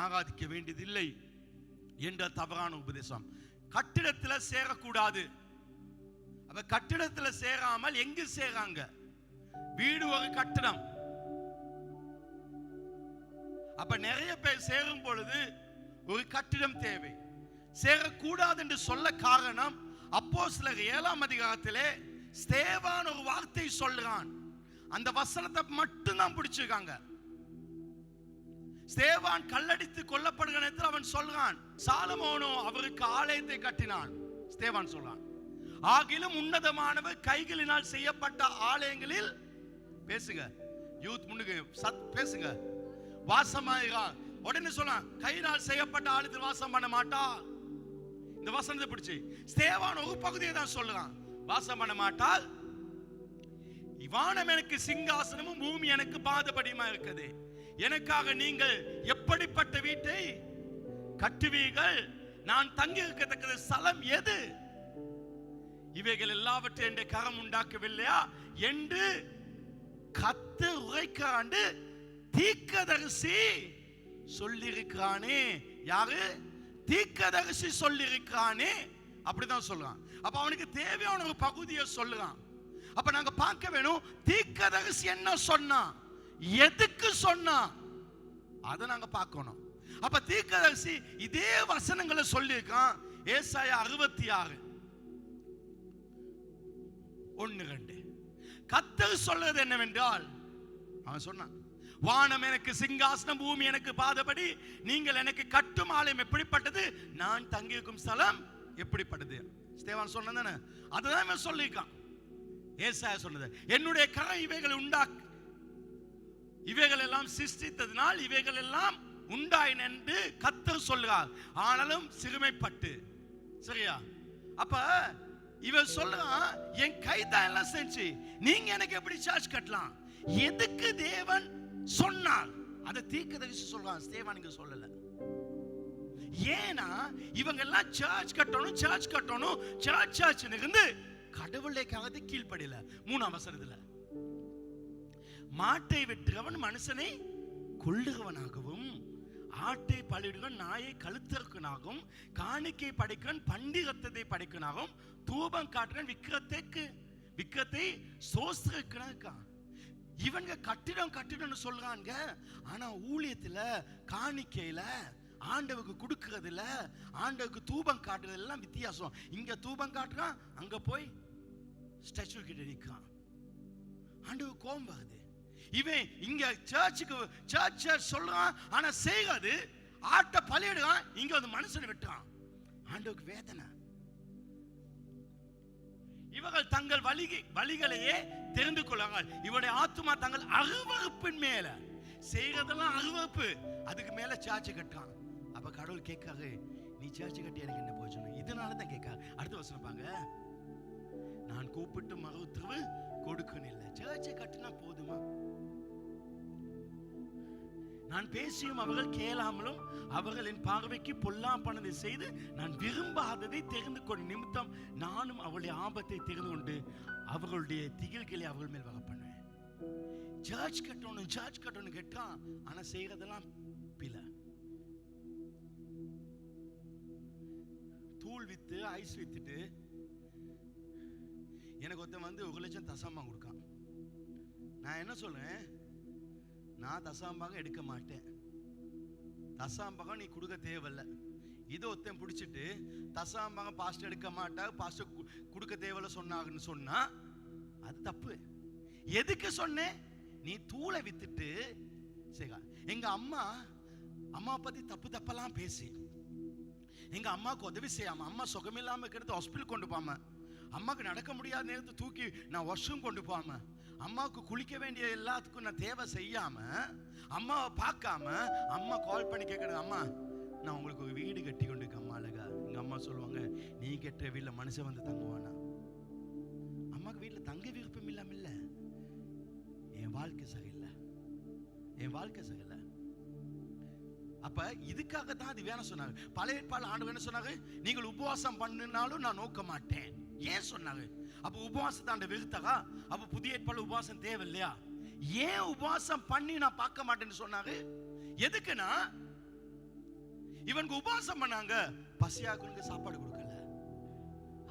ஆராதிக்க வேண்டியதில்லை என்ற தவறான உபதேசம். கட்டிடத்தில் சேரக்கூடாது. அப்ப கட்டிடத்தில் சேராமல் எங்கு சேராங்க? வீடு ஒரு கட்டிடம். அப்ப நிறைய பேர் சேரும் பொழுது ஒரு கட்டிடம் தேவை. சேரக்கூடாது என்று சொல்ல காரணம், அப்போஸ்தலர் 7ஆம் அதிகாரத்திலே ஸ்தேவான் ஒரு வார்த்தை சொல்றான். அந்த வசனத்தை மட்டும் தான் பிடிச்சிருக்காங்க. ஸ்தேவான் கல்லடித்து கொல்லப்படுகிற நேரத்தில் அவன் சொல்றான், சாலமோனோ அவருக்கு ஆலயத்தை கட்டினான். ஸ்தேவான் சொல்றான், ஆகிலும் உன்னதமானவர் கைகளினால் செய்யப்பட்ட ஆலயங்களில் பேசுங்க, யூத் முன்னுக்கு பேசுங்க, வாசமாகிறான். உடனே சொல்லலாம், கையினால் செய்யப்பட்ட ஆலயத்தில் வாசம் பண்ண மாட்டா. இந்த வசனத்தை பிடிச்சு ஸ்தேவான் ஒரு பகுதியை தான் சொல்றான், வாசம் பண்ண மாட்டால். வானம் எனக்கு சிங்காசனமும் பூமி எனக்கு பாதபடியுமா இருக்குது. எனக்காக நீங்கள் எப்படிப்பட்ட வீட்டை கட்டுவீர்கள்? நான் தங்கி இருக்கத்தக்க ஸ்தலம் எது? இவைகள் எல்லாவற்றையும் என்ற கரம் உண்டாக்கவில்லையா என்று கர்த்தர் உரைக்காண்டு தீர்க்கதரிசி சொல்லியிருக்கிறானே. யாரு? தீர்க்கதரிசி சொல்லியிருக்கிறானே. அப்படிதான் சொல்றான். அப்ப அவனுக்கு தேவையான ஒரு பகுதியை சொல்லுறான். அப்ப நாங்க பார்க்க வேணும், தீர்க்கதரிசி என்ன சொன்னா, எதுக்கு சொன்னா, அதை நாங்க பார்க்கணும். அப்ப தீர்க்கதரிசி இதே வசனங்களை சொல்லியிருக்கான். ஏசாயா 66 1-2. கர்த்தர் சொல்றது என்னவென்றால், அவன் சொன்னான், வானம் எனக்கு சிங்காசனம் பூமி எனக்கு பாதபடி, நீங்கள் எனக்கு கட்டும் ஆலயம் எப்படிப்பட்டது, நான் தங்கியிருக்கும் ஸ்தலம் எப்படிப்பட்டது. ஸ்தேவான் சொன்னதானே, அதுதான் இவன் சொல்லியிருக்கான். ஏசாயா சொன்னது, என்னுடைய கரம் இவைகளை இவைகள் எல்லாம் சிருஷ்டித்ததினால் இவைகள் எல்லாம் உண்டாயின என்று கர்த்தர் சொல்கிறார். ஆனாலும் சிறுமைப்பட்டு. சரியா? அப்ப இவன் சொல்றான், என் கை தான் எல்லாம் செஞ்சு, நீங்க எனக்கு எப்படி சார்ஜ் கட்டலாம்? எதுக்கு தேவன் சொன்னார் அதை தீர்க்கதரிசி சொல்றான். ஸ்தேவான் இங்க சொல்லல. ஏன்னா இவங்க எல்லாம் சார்ஜ் கட்டணும் சர்ச் இருந்து கடவுளைக்காக கீழ்ப்படியல. 3ஆம் வசனத்துல, மாட்டை வெட்டுகிறவன் மனுஷனை கொல்லுகிறவனாகவும், ஆட்டை பலியிடுவன் நாயை கழுத்தறுக்கனாகவும், காணிக்கை படைக்கவன் பண்டி ரத்தத்தை படைக்கனாகவும், தூபம் காட்டுறவன் விக்கிரத்தை சோஸ்திரக்கனாக. இவங்க கட்டிடம் சொல்றாங்க. ஆனா ஊழியத்துல காணிக்கையில ஆண்டவருக்கு கொடுக்கறதுல, ஆண்டவருக்கு தூபம் காட்டுறது எல்லாம் வித்தியாசம். இங்க தூபம் காட்டுறான், அங்க போய் ஸ்டாச்சு கிட்ட நிற்கான். ஆண்டவருக்கு கோபம் வருது. இவன் இங்க சர்ச் சொல்றான், ஆனா செய்யாது ஆட்ட பலியிடுறான், இங்க வந்து மனுஷனை வெட்டுறான். ஆண்டவருக்கு வேதனை. இவர்கள் தங்கள் வழிகளையே தெரிந்து கொள்ளார்கள். இவருடைய ஆத்துமா தங்கள் அருவருப்பின் மேல செய்யறதெல்லாம் அருவருப்பு, அதுக்கு மேல சர்ச்சை கட்டுறான். அப்ப கடவுள் கேட்காரு, நீ சர்ச்சை கட்டி எனக்கு என்ன போச்சு? இதனாலதான் கேட்காரு. அடுத்த வசனம் பாங்க, நான் கூப்பிட்டு மறு உத்தரவு கொடுக்கணும் இல்லை, சர்ச்சை கட்டினா போதுமா? நான் பேசியும் அவர்கள் கேளாமலும் அவர்களின் பார்வைக்கு பொல்லாப்பானதை செய்து நான் விரும்பாததை தெரிந்து கொண்ட நிமித்தம் நானும் அவளுடைய ஆபத்தை தெரிந்து கொண்டு அவர்களுடைய திகில்களை அவர்கள் மேல் வர பண்ணுவேன். சர்ச் கட்டணும் கேட்டான், ஆனா செய்யறதெல்லாம் பில. தூள் வித்து ஐஸ் வித்துட்டு எனக்கு ஒருத்தன் வந்து 1 லட்சம் தசம்பாங்க கொடுக்கான். நான் என்ன சொல்றேன், நான் தசாம்பாகம் எடுக்க மாட்டேன். தசாம்பாகம் நீ கொடுக்க தேவையில்லை. இது ஒருத்தன் பிடிச்சிட்டு தசாம்பாகம் பாஸ்டர் எடுக்க மாட்டா, பாஸ்டர் கொடுக்க தேவையில்லை சொன்னாங்கன்னு சொன்னா அது தப்பு. எதுக்கு சொன்னேன்? நீ தூளை வித்துட்டு எங்க அம்மா பத்தி தப்பெல்லாம் பேசி, எங்க அம்மாவுக்கு உதவி செய்யாம, அம்மா சுகமில்லாம இருக்கிறது ஹாஸ்பிட்டல் கொண்டு போகாம, அம்மாவுக்கு நடக்க முடியாத நேரத்தை தூக்கி நான் வாஷ்ரூம் கொண்டு போகாம, அம்மாவுக்கு குளிக்க வேண்டிய எல்லாத்துக்கும் நான் தேவை செய்யாம, அம்மாவை பார்க்காம, அம்மா கால் பண்ணி கேட்கறது, அம்மா நான் உங்களுக்கு ஒரு வீடு கட்டி கொண்டு இருக்கேன் அம்மா அழகா. எங்க அம்மா சொல்லுவாங்க, நீ கெட்ட வீட்டில் மனுஷன் வந்து தங்குவானா? அம்மாவுக்கு வீட்டில் தங்க விருப்பம் இல்லாம இல்ல, என் வாழ்க்கை சரியில்லை. அப்ப இதுக்காக தான் அது வேணும் சொன்னாங்க. பழைய ஏற்பாடு ஆண்டவர் என்ன சொன்னாங்க? நீங்கள் உபவாசம் பண்ணினாலும் நான் நோக்க மாட்டேன். ஏன் சொன்னாங்க? அப்ப உபவாசத்தாண்ட வெறுத்தகா? அப்ப புதிய ஏற்பாடு உபவாசம் தேவை இல்லையா? ஏன் உபவாசம் பண்ணி நான் பார்க்க மாட்டேன்னு சொன்னாங்க? எதுக்குன்னா இவனுக்கு உபவாசம் பண்ணாங்க, பசியாக்குன்னு சாப்பாடு கொடுக்கல.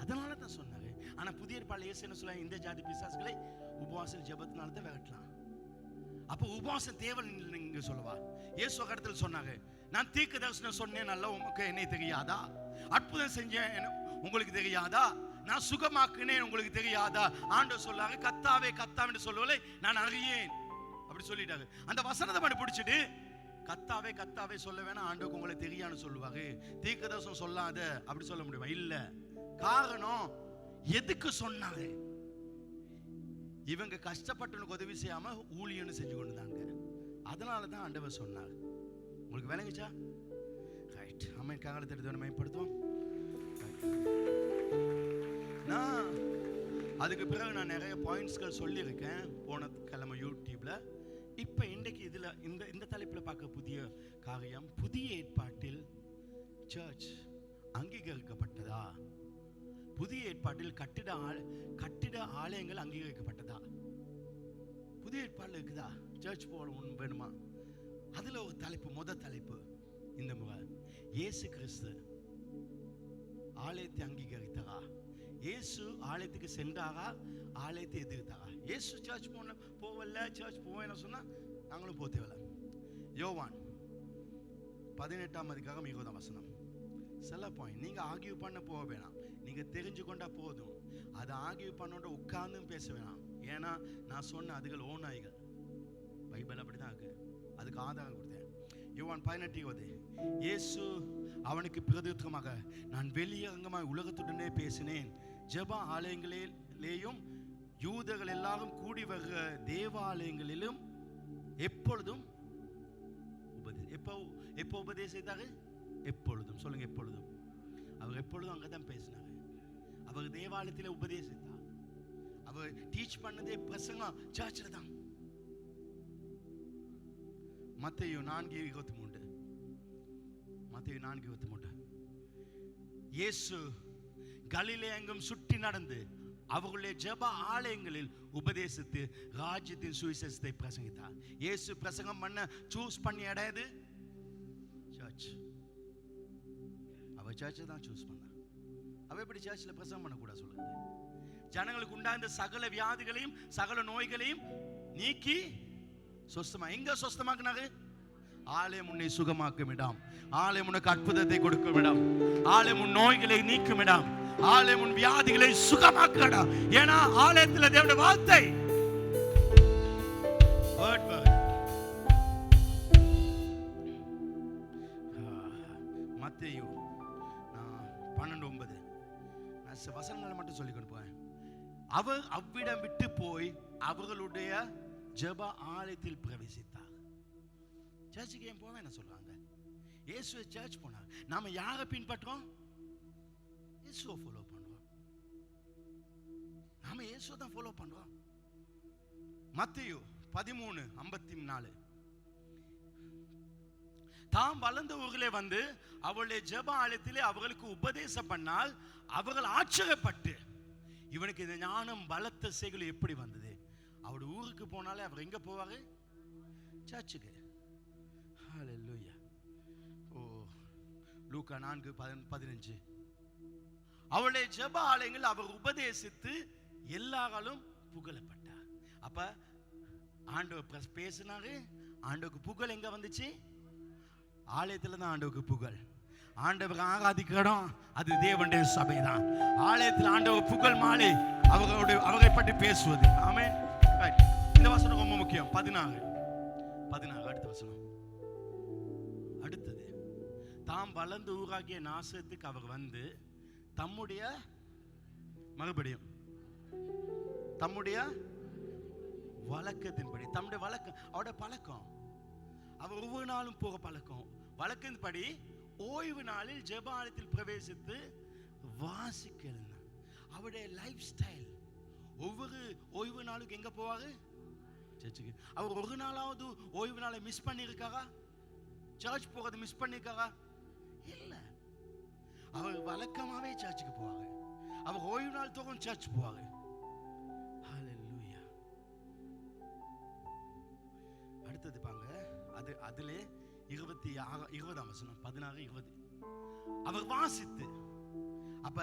அதனால தான் சொன்னாங்க. ஆனா புதிய ஏற்பாடுல இயேசு என்ன சொல்றாங்க? இந்த ஜாதி பிசாசுகளை உபவாசம் ஜெபத்தினால தான் விரட்டலாம். அப்ப உபவாசம் தேவை நீங்க சொல்லவா? இயேசு கடத்துல சொன்னாங்க, நான் தீர்க்க தரிசனம் சொன்னேன் நல்லா, உமக்கு என்னை தெரியாதா? அற்புதம் செஞ்சேன் உங்களுக்கு தெரியாதா? நான் சுகமாக்குனேன் உங்களுக்கு தெரியாதா? ஆண்டவர் சொல்லாங்க, கத்தாவே கத்தாவே சொல்லவலை நான் அறியேன் அப்படி சொல்லிட்டாங்க. அந்த வசனத்தை மட்டும் பிடிச்சிட்டு கத்தாவே கத்தாவே சொல்ல வேணா, ஆண்டவருக்கு உங்களுக்கு தெரியான்னு சொல்லுவாங்க. தீர்க்க தரிசனம் சொல்லாத அப்படி சொல்ல முடியுமா? இல்ல. காரணம் எதுக்கு சொன்னாங்க? இவங்க கஷ்டப்பட்டு உதவி செய்யாம ஊழியன்னு செஞ்சு கொண்டுதாங்க. அதனாலதான் ஆண்டவர் சொன்னார். உங்களுக்கு விளங்குச்சா? ரைட். அம்மா காலத்தை எடுத்து மேம்படுத்துவோம். நான் அதுக்கு பிறகு நான் நிறைய பாயிண்ட்ஸ்கள் சொல்லியிருக்கேன் போன கிழமை யூடியூப்ல. இப்ப இன்றைக்கு இதுல இந்த தலைப்புல பார்க்க புதிய காரியம், புதிய ஏற்பாட்டில் சர்ச் அங்கீகரிக்கப்பட்டதா? புதிய ஏற்பாட்டில் கட்டிட ஆலயங்கள் அங்கீகரிக்கப்பட்டதா? புதிய ஏற்பாடுல இருக்குதா? சர்ச் போட வேணுமா? அதுல ஒரு தலைப்பு, முதல் தலைப்பு இந்த முறை இயேசு கிறிஸ்து ஆலயத்தை அங்கீகரித்தாரா? இயேசு ஆலயத்துக்கு சென்றாரா? ஆலயத்தை எதிர்த்தாரா? இயேசு சர்ச் போவல, சர்ச் போவேன்னு சொன்னா நாங்களும் போக தேவையில்ல. யோவான் 18ஆம் அதிகாரம் 20ஆம் வசனம். சில பாயிண்ட் நீங்க ஆர்கியூ பண்ண போக வேணாம், நீங்க தெரிஞ்சு கொண்டா போதும். அதை ஆர்கியூ பண்ணோட உட்கார்ந்தும் பேச வேணாம். ஏன்னா நான் சொன்ன அதுகள் ஓநாய்கள். பைபிள் அப்படிதான் இருக்கு, அதுக்கு ஆதாரம் கொடுத்தேன். யோவான் 18:20. இயேசு அவனுக்கு பிரதியுத்தரமாக, நான் வெளியரங்கமாய் உலகத்துடனே பேசினேன். ஜெப ஆலயங்களிலேயும் யூதர்கள் எல்லாரும் கூடி வருகிற தேவாலயங்களிலும் எப்பொழுதும் எப்போ உபதேசித்தாரு? எப்பொழுதும். சொல்லுங்க, எப்பொழுதும். அவர் எப்பொழுதும் அங்கதான் பேசினாரு. அவர் தேவாலயத்திலே உபதேசித்தார். அவர் டீச் பண்ணதே பிரசங்கம் சர்ச்சில் தான். மத்தேயு 4:23. மத்தேயு 4:23. இயேசு கலிலேயா எங்கும் சுற்றி நடந்து அவர்களுடைய ஜெப ஆலயங்களில் உபதேசித்து ராஜ்யத்தின் சுவிசேஷத்தை பிரசங்கித்தார். இயேசு பிரசங்கம் பண்ண சூஸ் பண்ணி இடையது சர்ச். அவர் சர்ச்சை தான் சூஸ் பண்ணார். அவ எப்படி சர்ச்சில் பிரசங்கம் பண்ணக்கூடாது சொல்லுங்க? ஜனங்களுக்கு உண்டாந்த சகல வியாதிகளையும் சகல நோய்களையும் நீக்கி சொஸ்தமா. எங்க சொஸ்தமாக்குனாரு? ஆலயம் உன்னை சுகமாக்கும் இடம், ஆலயம் உனக்கு அற்புதத்தை கொடுக்கும் இடம், ஆலயம் உன் நோய்களை நீக்கும் இடம், ஆலயம் உன் வியாதிகளை சுகமாக்கும் இடம். ஏன்னா ஆலயத்தில் தேவனுடைய வார்த்தை. மத்தேயு 12:9 வசனங்களை மட்டும் சொல்லிக் கொடுப்பேன். அவர் அவ்விடம் விட்டு போய் அவர்களுடைய ஜெப ஆலயத்தில் பிரவேசித்தார். சர்ச்சுக்கு ஏன் போவேன் என்ன சொல்றாங்க? இயேசுவை சர்ச் போனார். நாம யாரை பின்பற்றோம்? இயேசுவை ஃபாலோ பண்றோம். நாம இயேசுவை தான் ஃபாலோ பண்றோம். மத்தேயு 13:54. தாம் வளர்ந்த ஊரிலே வந்து அவளுடைய ஜெப ஆலயத்திலே அவர்களுக்கு உபதேசம் பண்ணால் அவர்கள் ஆச்சரியப்பட்டு, இவனுக்கு இந்த ஞானம் பலத்த செய்கள் எப்படி வந்தது? அவருடைய ஊருக்கு போனாலே அவர் எங்க போவாரு? சர்ச்சுக்கு. ஹல்லேலூயா. ஓ, லூக்கா 4:15. அவளுடைய ஜெப ஆலயங்கள் அவர் உபதேசித்து எல்லாராலும் புகழப்பட்டார். அப்ப ஆண்டவர் பேசினாரு. ஆண்டவருக்கு புகழ் எங்க வந்துச்சு? ஆலயத்துல தான் ஆண்டவருக்கு புகழ். ஆண்டவர் ஆராதிக்கிற இடம் அது தேவனுடைய சபை தான். ஆலயத்தில் ஆண்டவர் புகழ் மாலை அவரை பற்றி பேசுவது. ஆமென். இந்த வசனம் ரொம்ப முக்கியம். 14 அடுத்த வசனம். அடுத்தது, தாம் வளர்ந்த ஊராகிய நாசத்துக்கு அவர் வந்து தம்முடைய மறுபடியும் தம்முடைய வழக்கத்தின்படி, தம்முடைய வழக்கம், அவருடைய பழக்கம், அவர் ஒவ்வொரு நாளும் போக பழக்கம், வழக்கின்படி ஓய்வு நாளில் ஜெபாலயத்தில் பிரவேசித்து வாசிக்க எழுந்தார். அவருடைய லைஃப் ஸ்டைல். ஒவ்வொரு ஓய்வு நாளுக்கு எங்க போவாரு? சர்ச்சுக்கு. அவர் ஒரு நாளாவது ஓய்வு நாளை மிஸ் பண்ணியிருக்காரா? சர்ச் போகிறது மிஸ் பண்ணியிருக்காரா? இல்ல. அவர் வழக்கமாவே சர்ச்சுக்கு போவாரு. அவர் ஓய்வு நாள் தோறும் சர்ச் போவாரு. ஹல்லேலூயா. அடுத்தது பாங்க, அதிலே 20 வசனம் 16-20. அவர் வாசித்து, அப்ப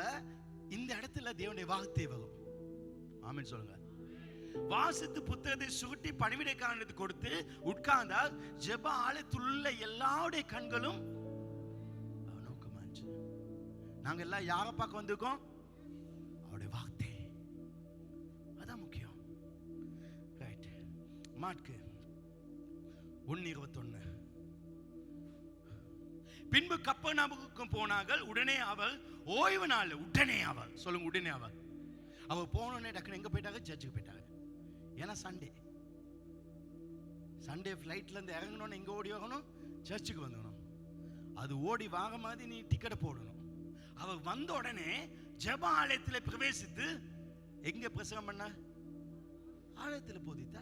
இந்த இடத்துல தேவனுடைய வார்த்தை வரும். ஆமென் சொல்லுங்க. வாசித்து புத்தகத்தை சுருட்டி பணிவிடைக்காரனுக்கு கொடுத்து உட்கார்ந்தால் ஜெப ஆலயத்துள்ள எல்லாருடைய கண்களும் நோக்கமாச்சு. நாங்க எல்லாம் யாரை பார்க்க வந்திருக்கோம்? அவருடைய வார்த்தை. அதான் முக்கியம். ரைட். மார்க்கு 1:21. பின்பு கப்பர்நகூமுக்கு போனார்கள். உடனே அவர் ஓய்வு நாள். உடனே அவர் சொல்லுங்க. உடனே அவர் போனோடனே டக்குனு எங்க போயிட்டாங்க? சர்ச்சுக்கு போயிட்டாங்க. ஏன்னா சண்டே ஃப்ளைட்ல இருந்து இறங்கணும்னு எங்க ஓடி வரணும்? சர்ச்சுக்கு வந்துடணும். அது ஓடி வாங்க மாதிரி நீ டிக்கெட் போடணும். அவர் வந்த உடனே ஜெப ஆலயத்தில் பிரவேசித்து எங்க பிரசங்கம் பண்ண? ஆலயத்தில் போதித்த.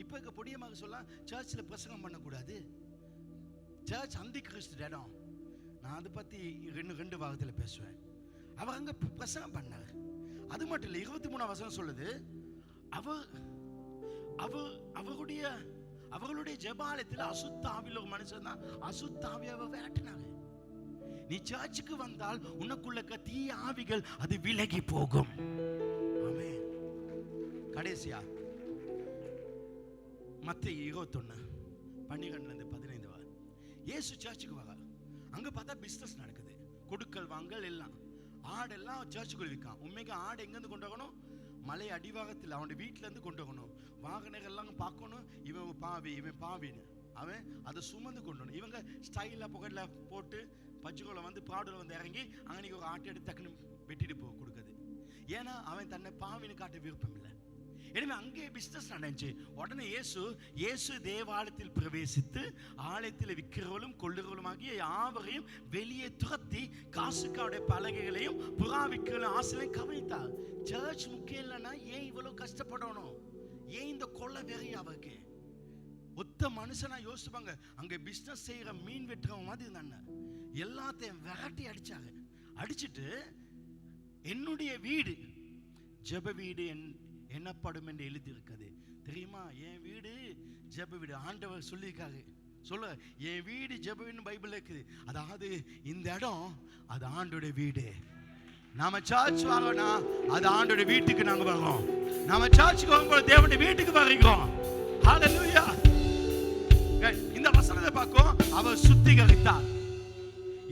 இப்ப இங்க பொடியமாக சொல்லலாம், சர்ச்சில் பிரசங்கம் பண்ணக்கூடாது, சர்ச் அந்தி கிறிஸ்து இடம். நான் அதை பத்தி ரெண்டு வாரத்தில் பேசுவேன். அவர் அங்க பிரசங்கம் பண்ணார். அது மட்டும் இல்லை, 23 வசனம் சொல்லுது, அவர்களுடைய ஜெபாலயத்தில் அசுத்தாவியில் ஒரு மனுஷன் தான் அசுத்தாவி அவர் வேட்டினாங்க. நீ சர்ச்சுக்கு வந்தால் உனக்குள்ள தீய ஆவிகள் அது விலகி போகும். ஆமென். கடைசியா மத்தேயு 21:12-15 வரை இயேசு சர்ச்சுக்கு வர. அங்க பார்த்தா பிசினஸ் நடக்குது, கொடுக்கல் வாங்கல் எல்லாம். ஆடெல்லாம் சர்ச்சுக்குள்ள விற்கான். உண்மைக்கு ஆடு எங்க இருந்து கொண்டு வரணும்? மலை அடிவாகத்தில் அவனுடைய வீட்டுல இருந்து கொண்டு வரணும். வாகனங்கள் எல்லாம் பார்க்கணும். இவன் பாவி, இவன் பாவின்னு அவன் அதை சுமந்து கொண்டு வரணும். இவங்க ஸ்டைலா புகழ்ல போட்டு பச்சுக்கோலை வந்து பாடுல வந்து இறங்கி அன்னைக்கு ஒரு ஆட்டை எடுத்து டக்குன்னு வெட்டிட்டு போ கொடுக்குது. ஏன்னா அவன் தன்னை பாவின்னு காட்ட விருப்பம் இல்லை. எனவே அங்கே பிசினஸ் நடந்துச்சு. உடனே இயேசு தேவாலயத்தில் பிரவேசித்து ஆலயத்தில் விற்கிறவர்களும் கொள்ளுகளுமாகிய யாவரையும் வெளியே துரத்தி காசுக்காவுடைய பலகைகளையும் புறா விற்கிறவர்களும் ஆசையும் கவனித்தார். சர்ச் முக்கியம் இல்லைன்னா ஏன் இவ்வளவு கஷ்டப்படணும்? ஏன் இந்த கொள்ள வெறி அவருக்கு? ஒத்த மனுஷனா யோசிப்பாங்க. அங்க பிசினஸ் செய்யற மீன் வெட்டுறவங்க மாதிரி இருந்தாங்க. எல்லாத்தையும் விரட்டி அடிச்சாங்க. அடிச்சுட்டு என்னுடைய வீடு ஜெப வீடு என்னப்படும் என்று எழுதி இருக்குது தெரியுமா? என் வீடு ஜெப வீடு. ஆண்டவர் சொல்லியிருக்காரு. சொல்ல, என் வீடு ஜெப வீடு பைபிள் இருக்குது. அதாவது இந்த இடம் அது ஆண்டோட வீடு. நாம சர்ச் வாங்கனா அது ஆண்டோட வீட்டுக்கு நாங்க வரோம். நாம சர்ச்சுக்கு வரும்போது தேவனுடைய வீட்டுக்கு வருகிறோம். ஹalleluya. இந்த வசனத்தை பார்க்கும். அவர் சுத்திகரித்தார்.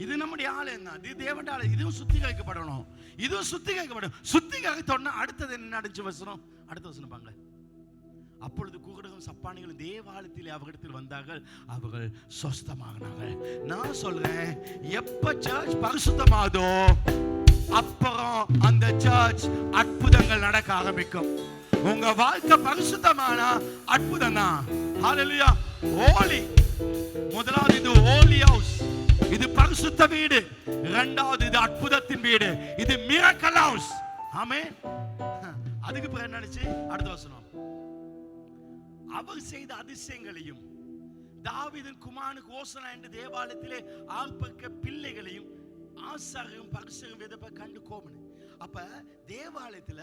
இது நம்முடைய ஆலயம் தான். இது தேவனுடைய ஆலயம். இதுவும் சுத்திகரிக்கப்படணும். இதுவும் சுத்திகரிக்கப்படும். சுத்திகரித்தோன்னா அடுத்தது என்ன நடந்துச்சு? வசனம் அடுத்த வசனம் பாங்க. அப்பொழுது கூகடும் சப்பானிகளும் தேவாலயத்தில் அவரிடத்தில் வந்தார்கள். அவர்கள் சொஸ்தமாகினார்கள். நான் சொல்றேன், எப்ப சர்ச் பரிசுத்தமாதோ அப்புறம் அந்த சர்ச் அற்புதங்கள் நடக்க ஆரம்பிக்கும். உங்க வாழ்க்கை பரிசுத்தமானா அற்புதம் தான். ஹalleluya. ஹோலி. முதலாவது இது ஹோலி ஹவுஸ். இது பரிசுத்த வீடு. இரண்டாவது இது அற்புதத்தின் வீடு. இது மிரக்கல் ஹவுஸ். ஆமென். அதுக்கு பிறகு என்ன நடந்துச்சு? அடுத்த வசனம். அவர் செய்த அதிசயங்களையும் தாவீதின் குமாரனுக்கு ஓசனா என்று தேவாலயத்திலே ஆர்ப்பரிக்க பிள்ளைகளையும் ஆசாரியரும் பரிசேயரும் விதப்ப கண்டு கோபம். அப்ப தேவாலயத்துல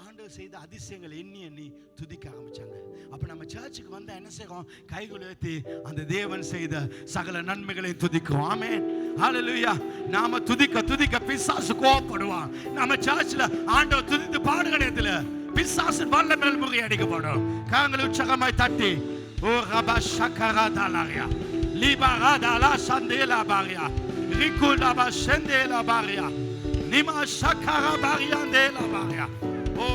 ஆண்டவர் செய்த அதிசயங்களை எண்ணி துதிக்க ஆரம்பிச்சாங்க. அப்ப நம்ம சர்ச்சுக்கு வந்தா என்ன செய்றோம்? கைகளை ஏத்தி அந்த தேவன் செய்த சகல நன்மைகளை துதிக்கிறோம். ஆமென். ஹalleluya. நாம துதிக்க பிசாசு கோபப்படுவான். நம்ம சர்ச்ல ஆண்டவர் துதித்து பாடுகிறதுல பிசாசு வல்லமையில் முறியடிக்கப்படும். கரங்களை உற்சாகமாய் தட்டி ஓ ரபா ஷக்கரா தாலாரியா லிபரா தாலா சந்தேலா பாரியா ரிகுலா பா செந்தேலா பாரியா நிமா ஷக்கரா பாரியாந்தேலா பாரியா ஓ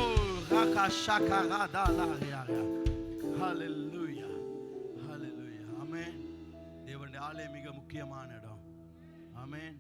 ரகா ஷக்கரா தாலாரியா. ஹalleluya. ஹalleluya. ஆமென். தேவனுடைய ஆலயம் மிக முக்கியமான இடம். ஆமென்.